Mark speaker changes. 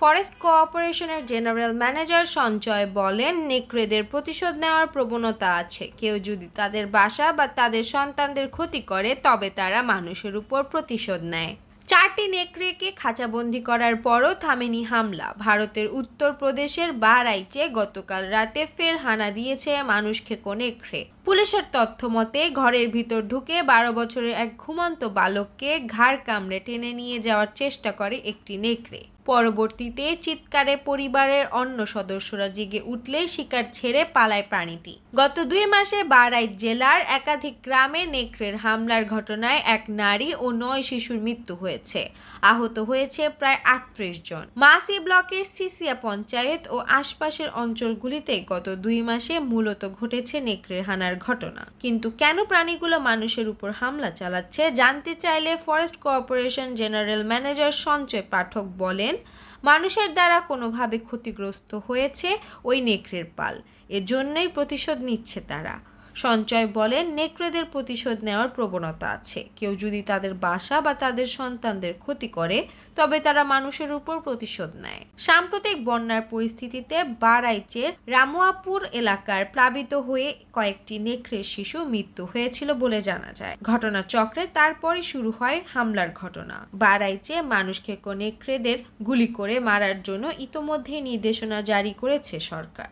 Speaker 1: Forest কোঅপারেশনের general manager Sanjay বলেন, নেকড়েদের প্রতিশোধ নেওয়ার প্রবণতা আছে। কেউ যদি তাদের বাসা বা তাদের সন্তানদের ক্ষতি করে তবে তারা মানুষের উপর প্রতিশোধ নেয়। 4টি নেকড়েকে খাঁচাবন্দি করার পরও থামেনি হামলা। ভারতের উত্তরপ্রদেশের বাহরাইচে গতকাল রাতে ফের হানা দিয়েছে মানুষখেকো নেকড়ে। পুলিশের তথ্য মতে ঘরের ভিতর ঢুকে 12 বছরের এক ঘুমন্ত বালককে ঘাড় কামড়ে টেনে নিয়ে যাওয়ার চেষ্টা করে একটি নেকড়ে। পরবর্তীতে চিৎকারে পরিবারের অন্য সদস্যরা জেগে উঠলে শিকার ছেড়ে পালায় প্রাণীটি। গত 2 মাসে বাহরাইচ জেলার একাধিক গ্রামে নেকড়ের হামলার ঘটনায় এক নারী ও 9 শিশুর মৃত্যু হয়েছে। আহত হয়েছে প্রায় 38 জন। মাসি ব্লকের সিসিয়া পঞ্চায়েত ও আশপাশের অঞ্চলগুলিতে গত 2 মাসে মূলত ঘটেছে নেকড়ের হানার ঘটনা। কিন্তু কেন প্রাণীগুলো মানুষের উপর হামলা চালাচ্ছে জানতে চাইলে forest cooperation general manager Sanjay Pathak বলেন, মানুষের দ্বারা কোনোভাবে ক্ষতিগ্রস্ত হয়েছে ওই নেকড়ের পাল, এজন্যই প্রতিশোধ নিচ্ছে তারা। সঞ্জয় বলেন, নেকড়েদের প্রতিশোধ নেওয়ার প্রবণতা আছে। কেউ যদি তাদের বাসা বা তাদের সন্তানদের ক্ষতি করে তবে তারা মানুষের উপর প্রতিশোধ নেয়। সাম্প্রতিক বন্যার পরিস্থিতিতে বাহরাইচের রামুয়াপুর এলাকার প্লাবিত হয়ে কয়েকটি নেকড়ের শিশু মৃত্যু হয়েছিল বলে জানা যায়। ঘটনাচক্রে তারপরই শুরু হয় হামলার ঘটনা। বাহরাইচে মানুষখেকো নেকড়েদের গুলি করে মারার জন্য ইতোমধ্যেই নির্দেশনা জারি করেছে সরকার।